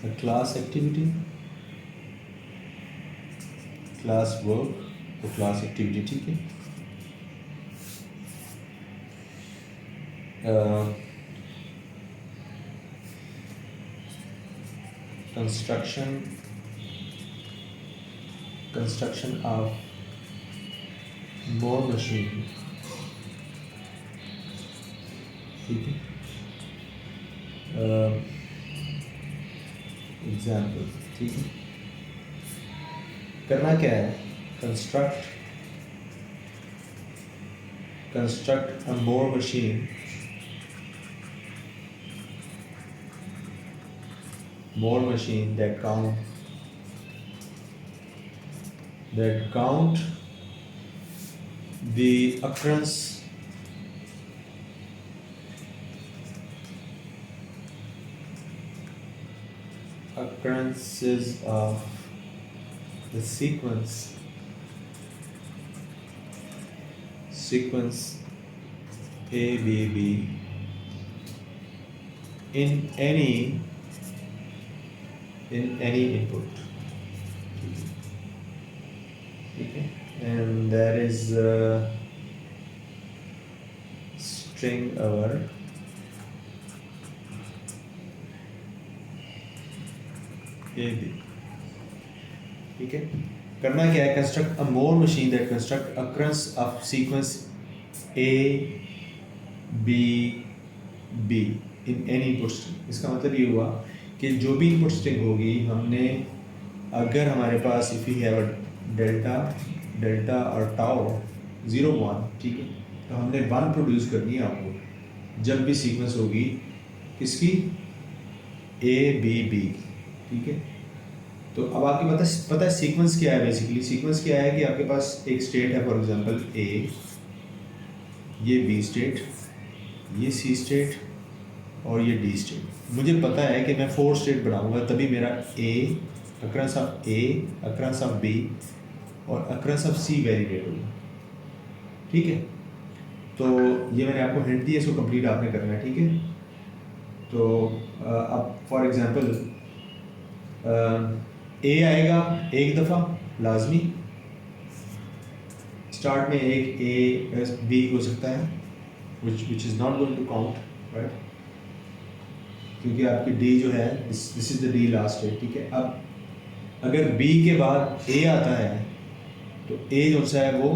a class activity, class work, तो class activity ठीक है. Construction of more machine, ठीक है. एग्जाम्पल, ठीक है. करना क्या है? Construct a more machine, that count the occurrences of the sequence ABB in any input, ठीक है. And that is string our AB, ठीक है. करना क्या है? Construct a more machine that construct अक्रंस of sequence ABB in any input string. इसका मतलब ये हुआ कि जो भी इनपुट स्ट्रिंग होगी, हमने अगर हमारे पास if you have a delta और टाउ 0 1, ठीक है, तो हमने 1 प्रोड्यूस करनी है आउटपुट जब भी सीक्वेंस होगी किसकी? ABB, ठीक है. तो अब आपके पता है सीक्वेंस क्या है? बेसिकली सीक्वेंस क्या है कि आपके पास एक स्टेट है, फॉर एग्जांपल A, ये B स्टेट, ये C स्टेट और ये D स्टेट. मुझे पता है कि मैं 4 स्टेट बनाऊंगा तभी मेरा अक्रंस ऑफ A, अक्रंस ऑफ B और अक्रंस ऑफ C वैलिडेट होगा, ठीक है. तो ये मैंने आपको हिंट दी है, इसको कंप्लीट आपने करना है, ठीक है. तो अब फॉर एग्जांपल A आएगा एक दफ़ा लाजमी, स्टार्ट में एक A B हो सकता है which is not going to count, right, क्योंकि आपकी D जो है this is the D last है, ठीक है. अब अगर B के बाद A आता है तो A जो सा है वो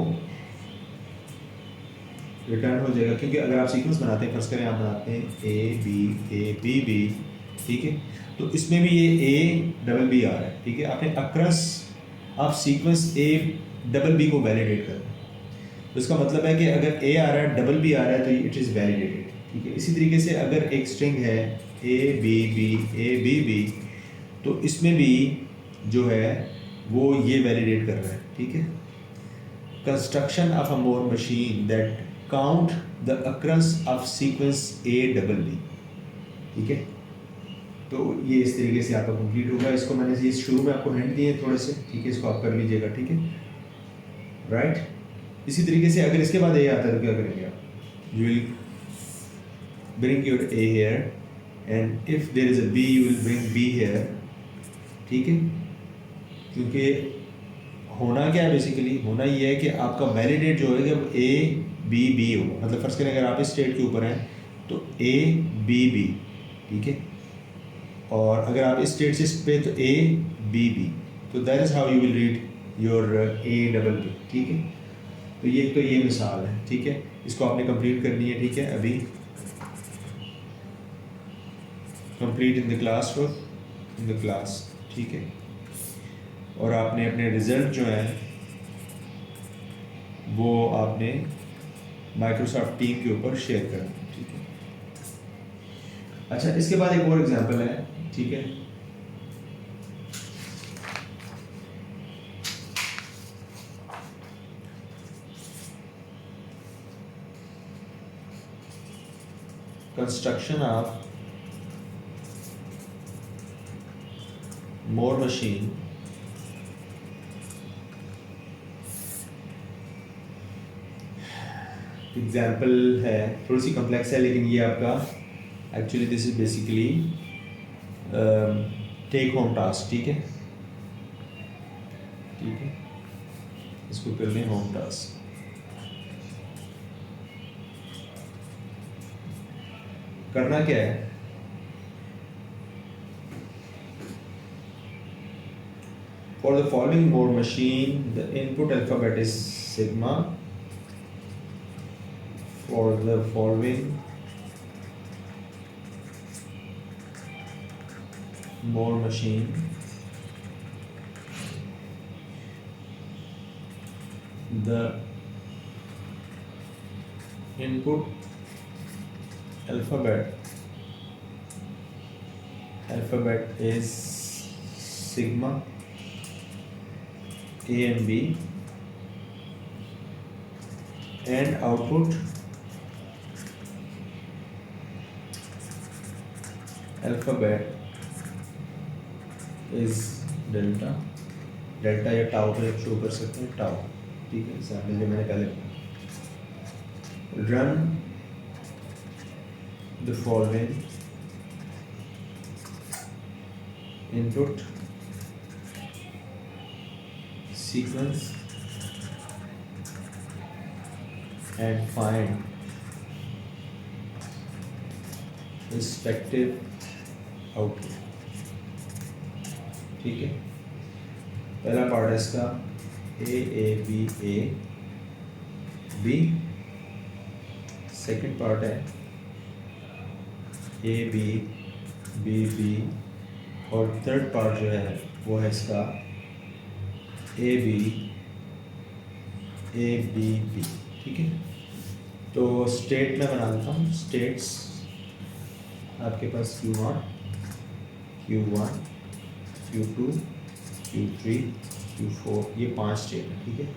रिटर्न हो जाएगा, क्योंकि अगर आप सीक्वेंस बनाते हैं, फर्स्ट करें आप बनाते हैं A B B, ठीक है, तो इसमें भी ये A B आ रहा है, ठीक है. आपने अक्रंस आप सीक्वेंस A B को वैलिडेट करना है. तो इसका मतलब है कि अगर A आ रहा है B आ रहा है तो इट इज़ वैलिडेटेड, ठीक है. इसी तरीके से अगर एक स्ट्रिंग है ABB तो इसमें भी जो है वो ये वैलिडेट कर रहा है, ठीक है. Construction of a more machine that count the अक्रंस of sequence ABB, ठीक है. तो ये इस तरीके से आपका कंप्लीट होगा. इसको मैंने ये शुरू में आपको हिंट दिए थोड़े से, ठीक है, इसको आप कर लीजिएगा, ठीक है, राइट. इसी तरीके से अगर इसके बाद A आता है तो क्या करेंगे आप? You will bring your A here and if there is a B you will bring B here, ठीक है. क्योंकि होना क्या है, बेसिकली होना ये है कि आपका वैलिडेट जो है वो ABB होगा. मतलब फर्स्ट करें अगर आप इस स्टेट के ऊपर हैं तो ABB, ठीक है, और अगर आप इस स्टेट से इस पे तो ABB, तो that is how you will read your ABB, ठीक है. तो ये मिसाल है, ठीक है. इसको आपने कंप्लीट करनी है, ठीक है. अभी कंप्लीट इन द क्लास, ठीक है. और आपने अपने रिजल्ट जो है वो आपने माइक्रोसॉफ्ट टीम के ऊपर शेयर करना है, ठीक है. अच्छा, इसके बाद एक और एग्जांपल है, ठीक है. Construction of Moore machine example है, थोड़ी सी कम्प्लेक्स है लेकिन ये आपका actually this is basically take home task, ठीक है, इसको कर लें होम टास्क। करना क्या है, for the following mode machine the input alphabet is sigma. For the following mode machine the input alphabet is sigma A and B, and output alphabet is delta या tau पे show कर सकते हैं, tau, ठीक है, example जो मैंने पहले run the following input sequence and find respective output, ठीक है। पहला पार्ट है इसका A B, सेकंड पार्ट है A B और थर्ड पार्ट जो है वो है इसका A B B, ठीक है। तो स्टेट में बना देता हूँ, स्टेट्स आपके पास Q0 Q1 Q2 Q3 Q4, ये 5 स्टेट है, ठीक है।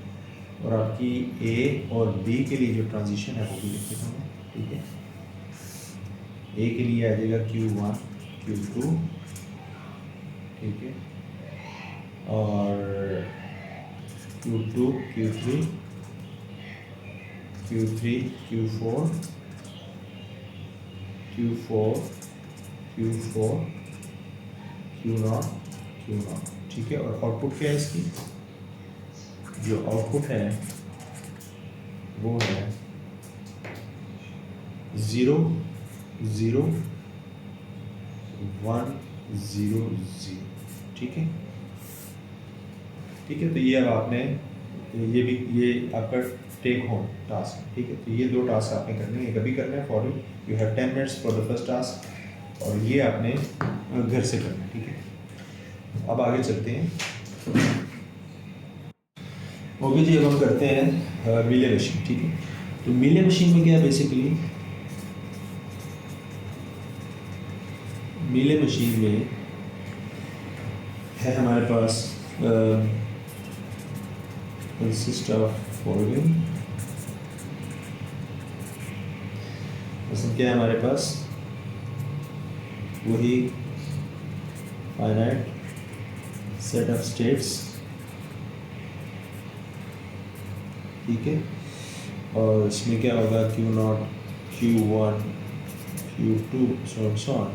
और आपकी A और B के लिए जो ट्रांजिशन है वो भी लिख देता हूँ, ठीक है। A के लिए आ जाएगा Q1 Q2, ठीक है, और Q2 Q3 Q4 Q0, ठीक है। और आउटपुट क्या है इसकी, जो आउटपुट है वो है 0 0 1 0 0, ठीक है। तो ये अब आपने ये आपका टेक होम टास्क, ठीक है। तो ये 2 टास्क आपने करने हैं, कभी करना है for you have 10 minutes for the first task, और ये आपने घर से करना है, ठीक है। अब आगे चलते हैं। ओके जी, अब हम करते हैं मीले मशीन, ठीक है। तो मीले मशीन में क्या है, बेसिकली मीले मशीन में है हमारे पास consist of following, क्या है हमारे पास, वही फाइनाइट सेट ऑफ स्टेट्स, ठीक है। और इसमें क्या होगा, Q0 Q1 Q2 so on,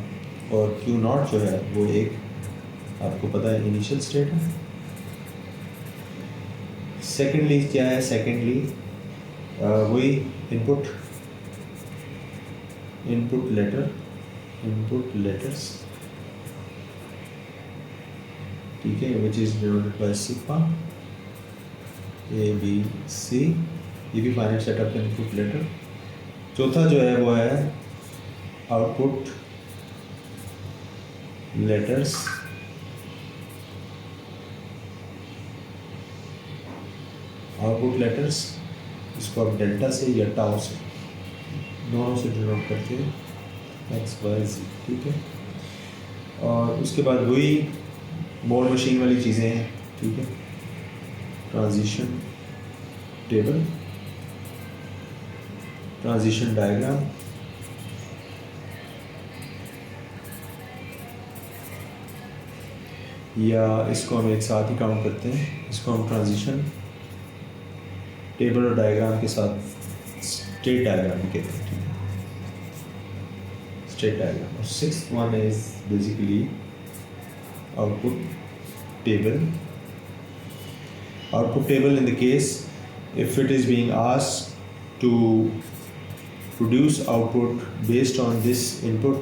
और Q0 जो है वो एक आपको पता है इनिशियल स्टेट है। सेकेंडली क्या है, सेकेंडली वही इनपुट लेटर्स, ठीक है, which is denoted by sigma A B C, ये भी finite set of input letter. चौथा जो है वो है आउटपुट लेटर्स, इसको आप डेल्टा से या टाउ से, दोनों से डिनोट करते हैं, X Y Z, ठीक है। और उसके बाद वही बोर्ड मशीन वाली चीज़ें हैं, ठीक है। ट्रांजिशन टेबल, ट्रांजिशन डायग्राम, या इसको हम एक साथ ही काउंट करते हैं, इसको हम ट्रांजिशन टेबल और डायग्राम के साथ स्टेट डायग्राम भी कहते हैं, ठीक है, स्टेट डायग्राम। और 6th one is basically output table in the case if it is being asked to produce output based on this input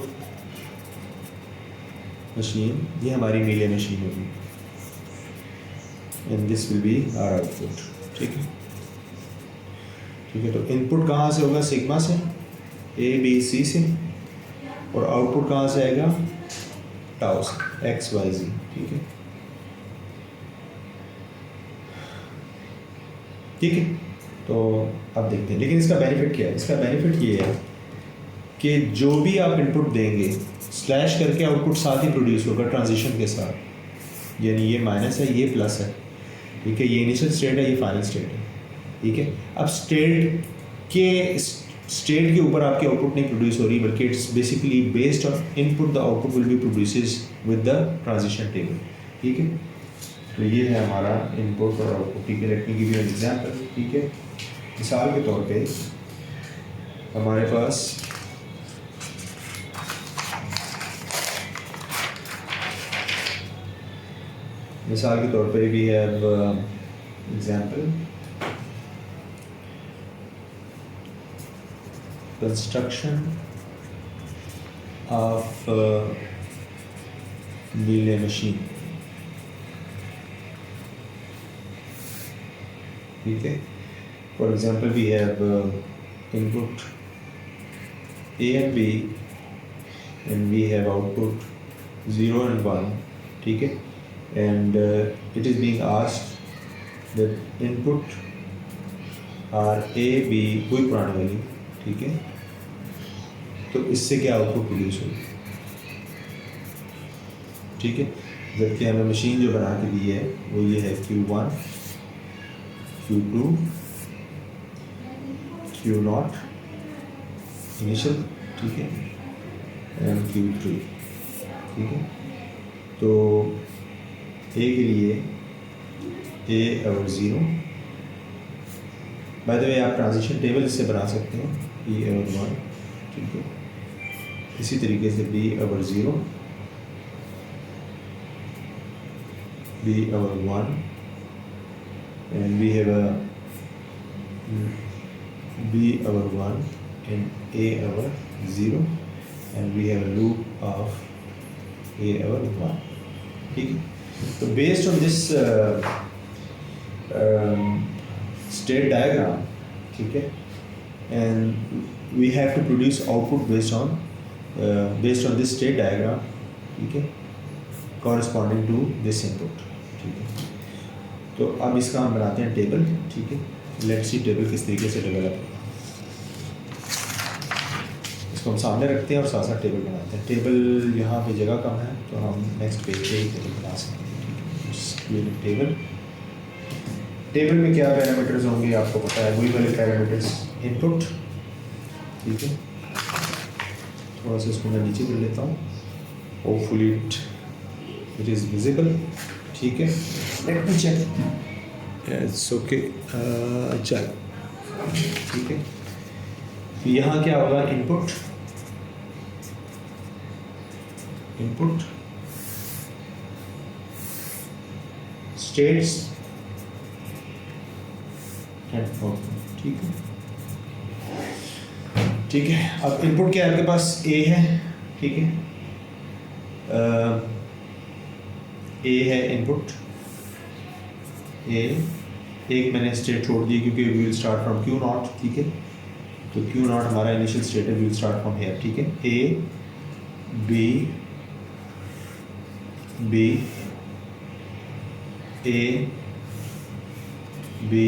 machine, ये हमारी मीले मशीन होगी and this will be our output. ठीक है, तो input कहाँ से होगा? Sigma से, ए बी सी से, और आउटपुट कहाँ से आएगा? टाउ से, एक्स वाई जी. ठीक है, ठीक है. तो अब देखते हैं, लेकिन इसका बेनिफिट क्या है? इसका बेनिफिट ये है कि जो भी आप इनपुट देंगे स्लैश करके आउटपुट साथ ही प्रोड्यूस होगा ट्रांजिशन के साथ. यानी ये माइनस है, ये प्लस है. ठीक है, ये इनिशियल स्टेट है, ये फाइनल स्टेट है. ठीक है, अब स्टेट के ऊपर आपकी आउटपुट नहीं प्रोड्यूस हो रही, बल्कि it's basically based on input the output will be produces with the transition table. ठीक है, तो ये है हमारा इनपुट और आउटपुट. ठीक है, let me give you an example. ठीक है, मिसाल के तौर पे हमारे पास we have example construction of relay machine. ठीक है, for example we have input A and B and we have output 0 and 1. ठीक है, and it is being asked that input are A, B, कोई पुरानी वाली. ठीक है, तो इससे क्या आउटपुट प्रोड्यूस होगी? ठीक है, जबकि हमें मशीन जो बना के दी है वो ये है Q1, Q2, Q0 इनिशियल. ठीक है, एंड Q3. ठीक है, तो A के लिए A और 0. बाय द वे आप ट्रांजिशन टेबल इससे बना सकते हैं, B और 1. ठीक है, इसी तरीके से B और 0, B और 1, and we have a B और 1 and A और 0, and we have a loop of A और 1. ठीक है, तो based on this state diagram, ठीक है, and we have to produce output based on this state diagram. ठीक है, corresponding to this input. ठीक है, तो अब इसका हम बनाते हैं टेबल. ठीक है, लेट्स सी टेबल किस तरीके से डेवलप होगा. इसको हम सामने रखते हैं और साथ साथ टेबल बनाते हैं. टेबल यहाँ पे जगह कम है तो हम नेक्स्ट पेज पे ही टेबल बना सकते हैं. ठीक है, टेबल में क्या पैरामीटर्स होंगे आपको पता है, वही वाले पैरामीटर्स. इनपुट. ठीक है, थोड़ा सा इसको मैं नीचे कर लेता हूँ, होपफुली इट इज़ विजिबल. ठीक है, let me check. It's okay. चल, ठीक है, तो यहाँ क्या होगा? Input states and output. ठीक है, ठीक है. अब इनपुट क्या है आपके पास? ए है. ठीक है, ए है इनपुट. ए एक मैंने स्टेट छोड़ दी क्योंकि we will start from Q0. ठीक है, तो Q0 हमारा इनिशियल स्टेट है, we will start from here. ठीक है, A B A B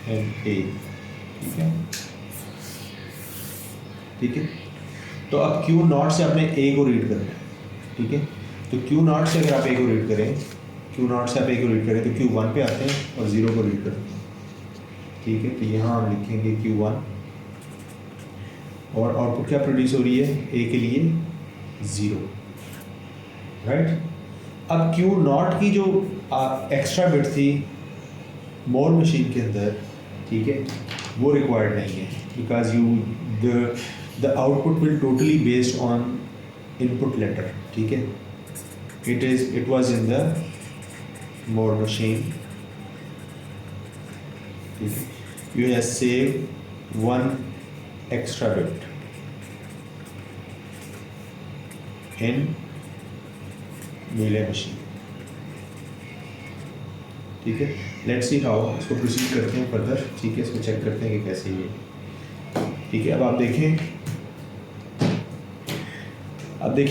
and A. ठीक है, ठीक है, तो अब Q0 से आपने ए को रीड करना है. ठीक है, तो Q0 से अगर आप ए को रीड करें, तो Q1 पे आते हैं और 0 को रीड करते हैं. ठीक है, तो यहाँ हम लिखेंगे Q1 और आउटपुट क्या प्रोड्यूस हो रही है? ए के लिए 0. राइट, अब Q0 की जो एक्स्ट्रा बिट थी मोर मशीन के अंदर, ठीक है, वो रिक्वायर्ड नहीं है, because the output will totally based on input later, ठीक है। It was in the Moore machine, ठीक है। You have save one extra bit in Mealy machine, ठीक है। लेट्स सी हाउ, इसको प्रोसीड करते हैं फर्दर, ठीक है। इसको चेक करते हैं कि कैसे ये, ठीक है। अब आप देखें,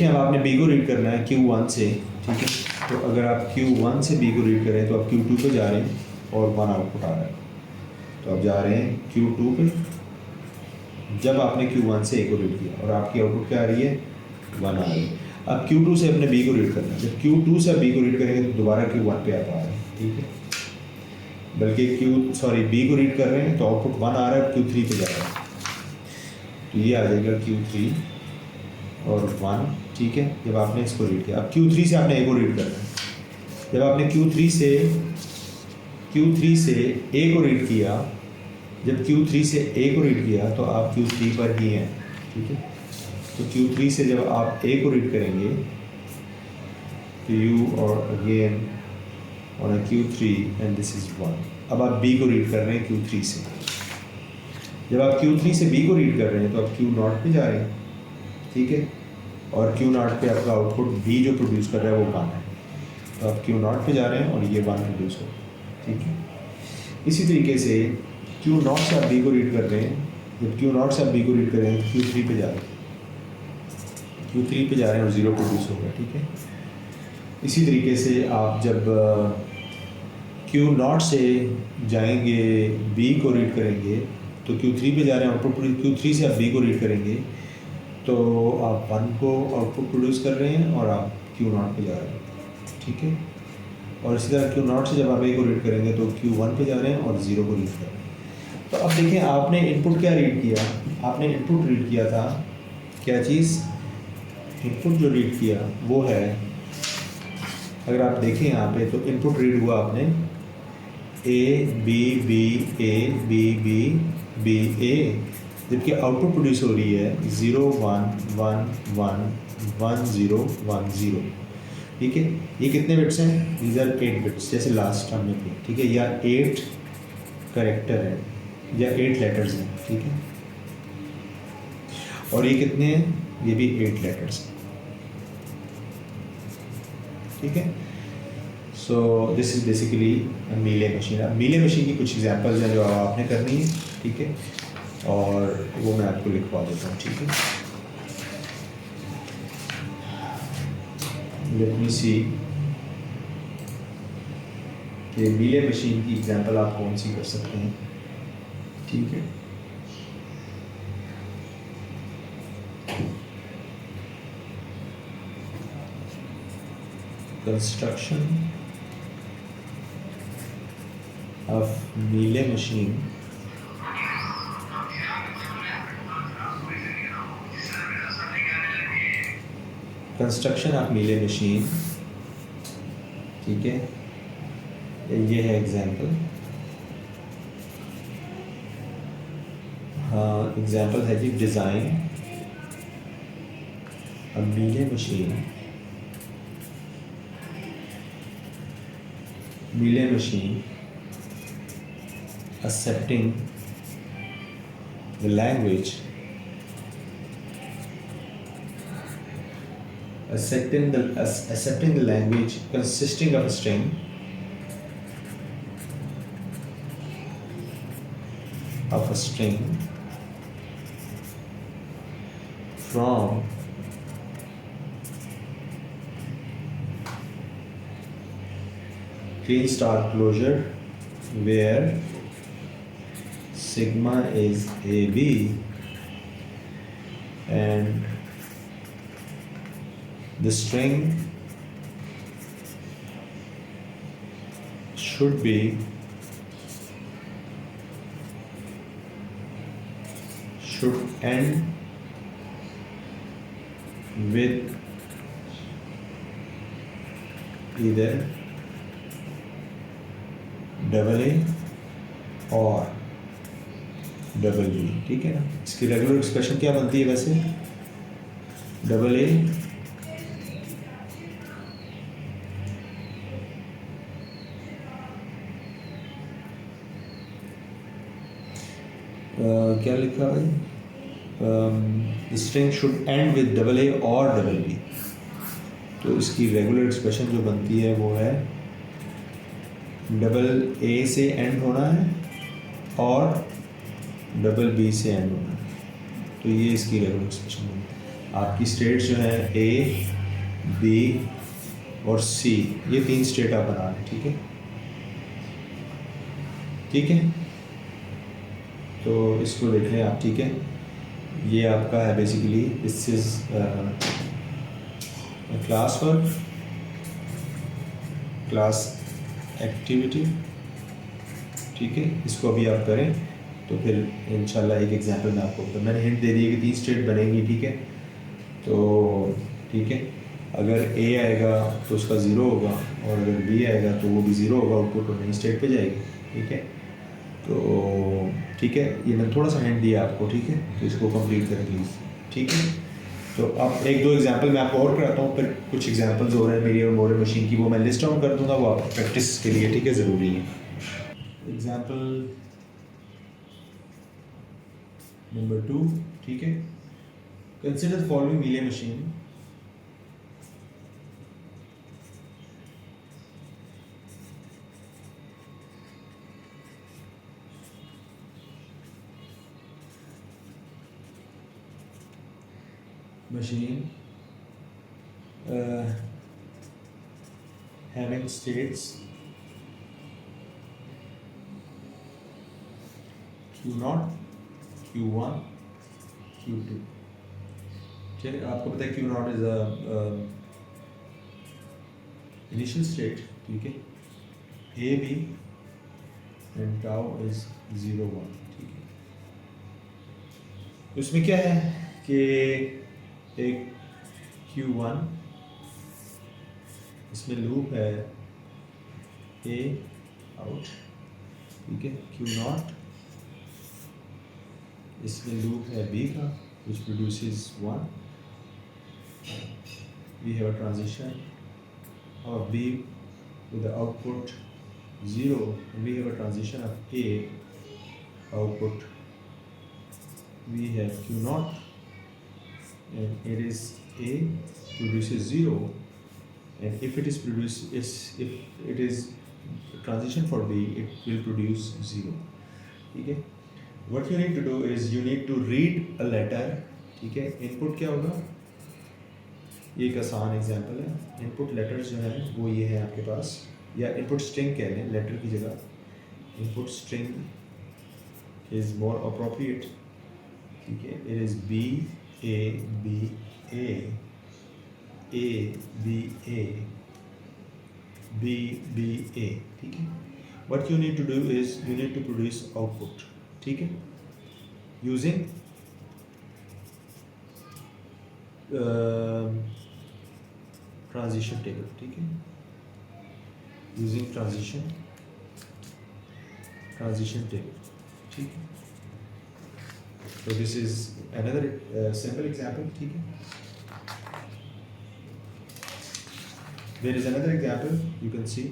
अब आपने बी को रीड करना है Q1 से, ठीक है। तो अगर आप Q1 से बी को रीड करें तो आप Q2 पे जा रहे हैं और 1 आउटपुट आ रहा है, तो आप जा रहे हैं Q2 पे। जब आपने Q1 से ए को रीड किया और आपकी आउटपुट क्या आ रही है, 1 आ रही है। अब Q2 से अपने बी को रीड करना है, जब Q2 से बी को रीड करेंगे तो दोबारा Q1 पे आता है, ठीक है। बल्कि बी को रीड कर रहे हैं तो आउटपुट 1 आ रहा है, Q3 पे जा रहा है, तो ये आ जाएगा Q3 और 1, ठीक है। जब आपने इसको रीड किया, अब Q3 से आपने ए को रीड करना है। जब आपने Q3 से ए को रीड किया, जब Q3 से ए को रीड किया तो आप Q3 पर ही हैं, ठीक है। तो Q3 से जब आप ए को रीड करेंगे तो यू और again on Q3 and this is 1। अब आप बी को रीड कर रहे हैं Q3 से। जब आप Q3 से बी को रीड कर रहे हैं तो आप Q0 पे जा रहे हैं, ठीक है। और Q0 पे आपका आउटपुट बी जो प्रोड्यूस कर रहा है वो 1 है, तो आप Q0 पे जा रहे हैं और ये 1 प्रोड्यूस हो, ठीक है। इसी तरीके से Q0 से आप बी को रीड कर रहे हैं, जब Q0 से आप बी को रीड कर रहे हैं तो Q3 पे जा रहे हैं, Q3 पे जा रहे हैं और 0 प्रोड्यूस होगा, ठीक है। इसी तरीके से आप जब Q0 से जाएंगे बी को रीड करेंगे तो Q3 पे जा रहे हैं, आउटपुट Q3 से आप बी को रीड करेंगे तो आप 1 को आउटपुट प्रोड्यूस कर रहे हैं और आप Q0 पे जा रहे हैं, ठीक है। और इसी तरह Q0 से जब आप ए को रीड करेंगे तो Q1 पे जा रहे हैं और 0 को रीड कर रहे हैं। तो अब देखें, आपने इनपुट क्या रीड किया, आपने इनपुट रीड किया था, क्या चीज़, इनपुट जो रीड किया वो है, अगर आप देखें यहाँ पे तो इनपुट रीड हुआ आपने A B B A B B B A, जबकि आउटपुट प्रोड्यूस हो रही है 0 1 1 1 1 0 1 0, ठीक है। ये कितने बिट्स हैं, दीज आर 8 बिट्स, जैसे लास्ट हमने की, ठीक है। या 8 कैरेक्टर है या 8 लेटर्स हैं, ठीक है। और ये कितने हैं, ये भी 8 लेटर्स हैं, ठीक है। So this is basically Mealy machine. अब मीले मशीन की कुछ एग्जांपल्स हैं जो आपने करनी है, ठीक है, और वो मैं आपको लिखवा देता हूँ, ठीक है। लेट मी सी कि मीले मशीन की एग्जांपल आप कौन सी कर सकते हैं, ठीक है। कंस्ट्रक्शन of Mealy machine ठीक है। ये है एग्जाम्पल, हाँ एग्जाम्पल है जी, design a Mealy machine accepting the language, accepting the language consisting of a string from clean star closure where sigma is AB and the string should end with either AA और AA, ठीक है ना। इसकी regular expression क्या बनती है वैसे, AA क्या लिखा भाई, string should and with double A और डबल बी। तो इसकी रेगुलर एक्सप्रेशन जो बनती है वो है डबल ए से एंड होना है और डबल बी से एंड होना है। तो ये इसकी रेगुलर एक्सप्रेशन बनती है। आपकी स्टेट्स जो है ए, बी और सी, ये 3 स्टेट आप बना लें। ठीक है, ठीक है, तो इसको देख लें आप। ठीक है, ये आपका है basically this is class work, class activity. ठीक है, इसको अभी आप करें तो फिर इंशाल्लाह एक एग्जांपल मैं आपको, मैंने हिंट दे दी है कि 3 स्टेट बनेंगी। ठीक है, तो ठीक है, अगर ए आएगा तो उसका ज़ीरो होगा और अगर बी आएगा तो वो भी ज़ीरो होगा, आउटपुट और नई स्टेट पे जाएगी। ठीक है, तो ठीक है, ये मैंने थोड़ा सा हिंट दिया आपको। ठीक है, तो इसको कंप्लीट करें प्लीज़। ठीक है, तो अब 1-2 एग्जांपल मैं आपको और कराता हूँ, फिर कुछ एग्जांपल्स हो रहे हैं मेरी और मोरे मशीन की, वो मैं लिस्ट डाउन कर दूंगा, वो आप प्रैक्टिस के लिए ठीक है ज़रूरी है। Example number 2। ठीक है, consider following Mealy machine. Machine having states Q0, Q1, Q2। ठीक है, आपको पता है Q0 is a initial state. ठीक है, A B and tau is 0 1। ठीक है, तो इसमें क्या है कि एक Q1, इसमें लूप है ए आउट। ठीक है, Q0, इसमें लूप है बी का which produces 1। we have a transition of B with the output 0 and we have a transition of A output, we have Q0 and it is A produces 0 and if it is if it is transition for B it will produce 0। ठीक है, what you need to do is you need to read a letter। ठीक है, input क्या होगा, ये एक आसान example है। इनपुट लेटर्स जो हैं वो ये है आपके पास, या इनपुट स्ट्रिंग कह लें लेटर की जगह। Input string is more appropriate. ठीक है, it is B A B A B A B B A. ठीक है, what you need to do is you need to produce output. ठीक है, यूजिंग ट्रांजिशन टेबल। ठीक है, यूजिंग ट्रांजिशन टेबल। ठीक है, तो this is another simple example. ठीक है, there is another example you can see,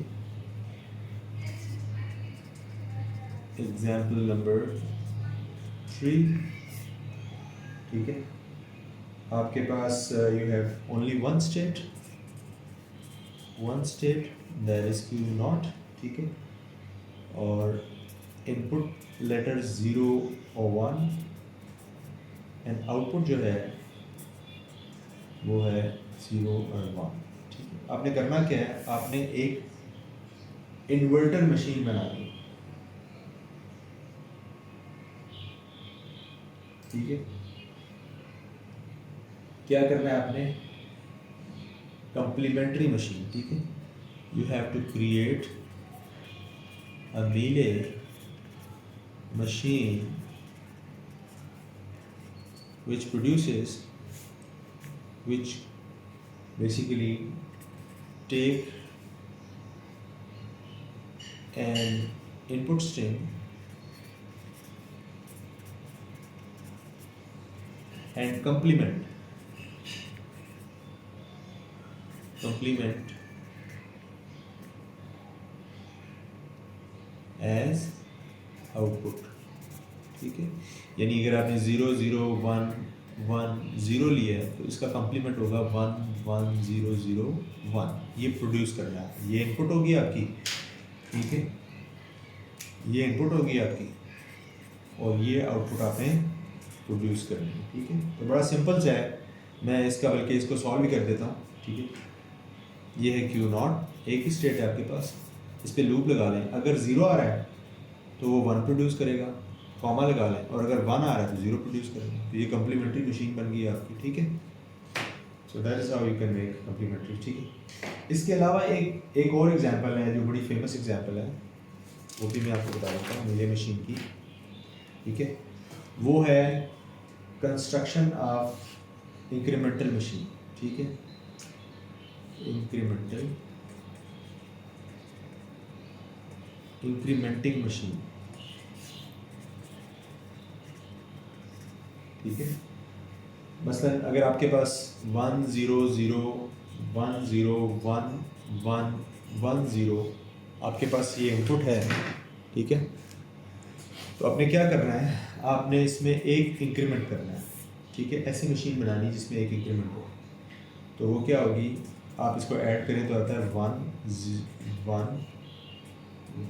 example number 3। ठीक है, आपके पास you have only one state that is Q0। ठीक है, और इनपुट लेटर 0 और 1 एंड आउटपुट जो है वो है 0 और 1। ठीक है, आपने करना क्या है, आपने एक इन्वर्टर मशीन बनानी। ठीक है, क्या करना है आपने, कंप्लीमेंट्री मशीन। ठीक है, you have to create a Mealy machine which basically take an input string and complement as output. ठीक है, यानी अगर आपने 0 0 1 1 0 लिया है तो इसका कम्प्लीमेंट होगा 1 1 0 0 1, ये प्रोड्यूस करना है, ये इनपुट होगी आपकी, ठीक है, ये इनपुट होगी आपकी और ये आउटपुट आपने प्रोड्यूस करनी है, ठीक है। तो बड़ा सिंपल सा है, मैं इसका बल्कि इसको सॉल्व भी कर देता हूँ, ठीक है। ये है Q0, एक ही स्टेट है आपके पास, इस पर लूप लगा लें, अगर 0 आ रहा है तो वो 1 प्रोड्यूस करेगा, कॉमा लगा लें, और अगर 1 आ रहा है तो 0 प्रोड्यूस करेगा, तो ये कम्प्लीमेंट्री मशीन बन गई है आपकी, ठीक है। So that is how you can make complementary, ठीक है। इसके अलावा एक और एग्जांपल है जो बड़ी फेमस एग्जांपल है, वो भी मैं आपको बता देता हूँ मेरे मशीन की, ठीक है। वो है कंस्ट्रक्शन ऑफ इंक्रीमेंटल मशीन, ठीक है, इंक्रीमेंटिंग मशीन, ठीक है। मसलन अगर आपके पास 1 0 0 1 0 1 1 1 0 आपके पास ये इनपुट है, ठीक है। तो आपने क्या करना है, आपने इसमें एक इंक्रीमेंट करना है, ठीक है। ऐसी मशीन बनानी जिसमें एक इंक्रीमेंट हो, तो वो क्या होगी, आप इसको ऐड करें तो आता है 1 1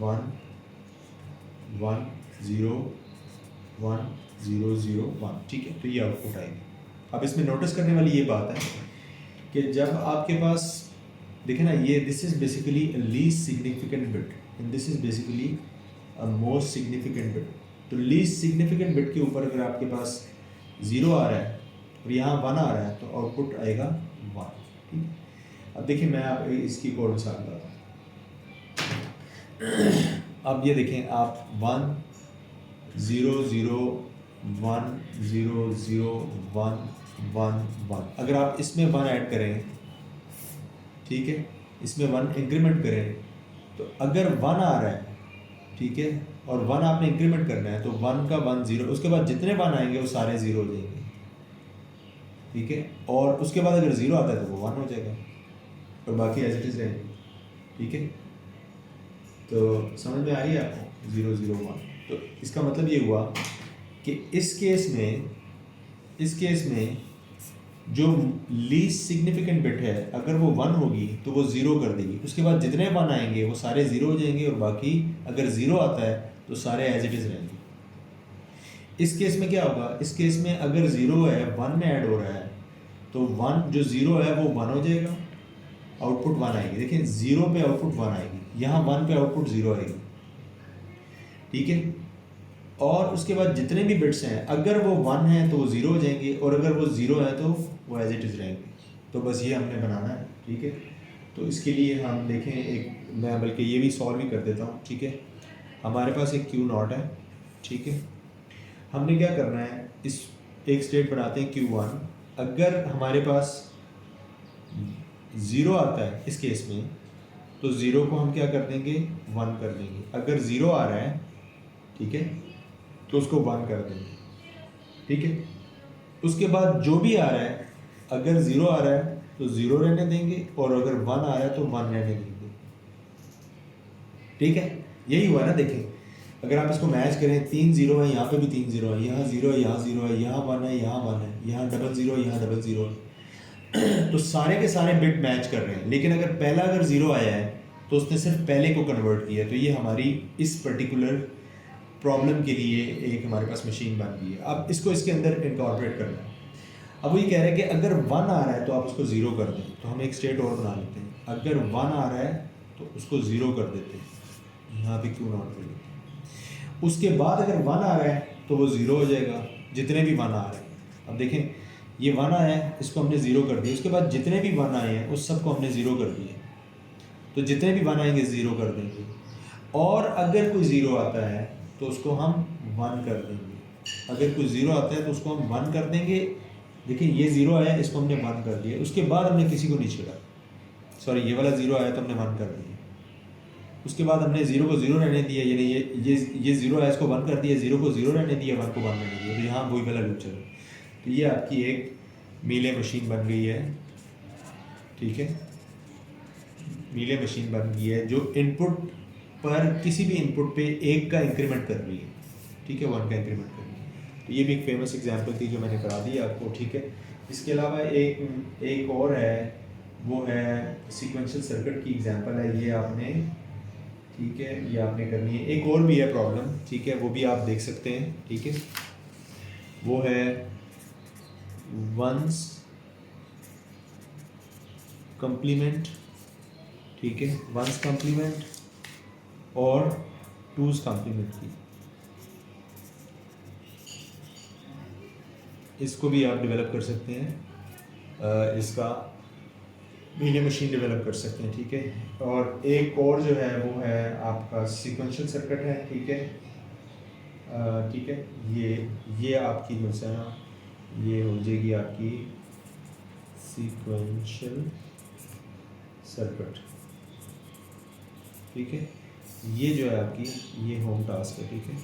1 1 0 1 0 0 1, ठीक है। तो ये आउटपुट आएगी। अब इसमें नोटिस करने वाली ये बात है कि जब आपके पास देखें ना, ये this is basically least significant bit and this is basically a most significant bit. तो लीस्ट सिग्निफिकेंट बिट के ऊपर अगर आपके पास 0 आ रहा है और यहाँ 1 आ रहा है तो आउटपुट आएगा 1, ठीक है। अब देखिए मैं आप इसकी कोड मिसाल बताता हूँ। अब ये देखें आप 1 0 0 1 0 0 1 1 1, अगर आप इसमें 1 ऐड करें, ठीक है, इसमें 1 इंक्रीमेंट करें, तो अगर 1 आ रहा है, ठीक है, और 1 आपने इंक्रीमेंट करना है तो 1 का 1 0, उसके बाद जितने 1 आएंगे वो सारे 0 हो जाएंगे, ठीक है। और उसके बाद अगर 0 आता है तो वो 1 हो जाएगा और बाकी एज इट इज़ रहेंगे, ठीक है। तो समझ में आ रही है आपको 0 0 1। तो इसका मतलब ये हुआ कि इस केस में जो लीस्ट सिग्निफिकेंट बिट है अगर वो 1 होगी तो वो 0 कर देगी, उसके बाद जितने 1 आएंगे वो सारे 0 हो जाएंगे और बाकी अगर 0 आता है तो सारे एज इट इज़ रहेंगे। इस केस में क्या होगा, इस केस में अगर 0 है 1 में ऐड हो रहा है तो 1 जो 0 है वो 1 हो जाएगा, आउटपुट 1 आएगी। देखिए 0 पे आउटपुट 1 आएगी, यहाँ 1 पे आउटपुट 0 आएगी, ठीक है। और उसके बाद जितने भी बिट्स हैं अगर वो 1 है तो वो 0 हो जाएंगे और अगर वो 0 है तो वो एज इट इज़ रहेंगे। तो बस ये हमने बनाना है, ठीक है। तो इसके लिए हम देखें, एक मैं बल्कि ये भी सॉल्व भी कर देता हूँ, ठीक है। हमारे पास एक Q0 है, ठीक है। हमने क्या करना है, इस एक स्टेट बनाते हैं Q1, अगर हमारे पास 0 आता है इस केस में तो 0 को हम क्या कर देंगे, 1 कर देंगे। अगर 0 आ रहा है, ठीक है, तो उसको 1 कर देंगे, ठीक है। उसके बाद जो भी आ रहा है, अगर 0 आ रहा है तो 0 रहने देंगे और अगर 1 आ रहा है तो 1 रहने देंगे, ठीक है। यही हुआ ना, देखें अगर आप इसको मैच करें, 3 0 है, यहाँ पे भी 3 0 है, यहाँ 0 है, यहाँ 0 है, यहाँ 1 है, यहाँ 1 है, यहाँ 0 यहाँ 0 है। तो सारे के सारे बिट मैच कर रहे हैं, लेकिन अगर पहला अगर 0 आया है तो उसने सिर्फ पहले को कन्वर्ट किया, तो ये हमारी इस पर्टिकुलर प्रॉब्लम के लिए एक हमारे पास मशीन बन गई है। अब इसको इसके अंदर इनकॉर्पोरेट करना है। अब वो ये कह रहे हैं कि अगर 1 आ रहा है तो आप उसको 0 कर दें, तो हम एक स्टेट और बना लेते हैं। अगर 1 आ रहा है तो उसको 0 कर देते हैं, यहाँ पे क्यों नॉट कर देते हैं। उसके बाद अगर 1 आ रहा है तो वो 0 हो जाएगा, जितने भी 1 आ रहे हैं। अब देखें ये 1 आया है, इसको हमने 0 कर दिया, उसके बाद जितने भी 1 आए हैं उस सबको हमने 0 कर दिया, तो जितने भी 1 आएंगे 0 कर देंगे। और अगर कोई 0 आता है तो उसको हम 1 कर देंगे, अगर कोई 0 आता है तो उसको हम 1 कर देंगे। देखिए ये 0 आया, इसको हमने 1 कर दिया, उसके बाद हमने किसी को नहीं छेड़ा, सॉरी ये वाला 0 आया तो हमने 1 कर दिया, उसके बाद हमने 0 को 0 रहने दिया, यानी ये 0 आया इसको 1 कर दिया, 0 को 0 रहने दिया, 1 को 1 रहने दिया, तो यहाँ वही वाला लूप चला। तो ये आपकी एक मीले मशीन बन गई है, ठीक है, मीले मशीन बन गई है जो इनपुट पर किसी भी इनपुट पे 1 का इंक्रीमेंट कर रही है, ठीक है, 1 का इंक्रीमेंट करनी है। तो ये भी एक फेमस एग्जांपल थी जो मैंने करा दी आपको, ठीक है। इसके अलावा एक और है, वो है सीक्वेंशियल सर्किट की एग्जांपल है, ये आपने, ठीक है, ये आपने करनी है। एक और भी है प्रॉब्लम, ठीक है, वो भी आप देख सकते हैं, ठीक है। वो है वंस कंप्लीमेंट, ठीक है, वंस कंप्लीमेंट और टूज कंप्लीमेंट की। इसको भी आप डेवलप कर सकते हैं, इसका मीडियम मशीन डेवलप कर सकते हैं, ठीक है। और एक और जो है वो है आपका सीक्वेंशियल सर्किट है, ठीक है, ठीक है। ये आपकी जो है ना, ये हो जाएगी आपकी सीक्वेंशियल सर्किट, ठीक है। ये जो है आपकी, ये होम टास्क है, ठीक है,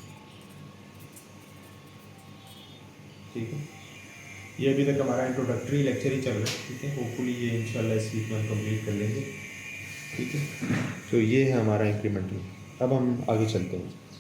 ठीक है। ये अभी तक हमारा इंट्रोडक्टरी लेक्चर ही चल रहा है, ठीक है। होपफुली ये इंशाल्लाह इस वीक में हम कंप्लीट कर लेंगे, ठीक है। तो ये है हमारा इंक्रीमेंटल। अब हम आगे चलते हैं।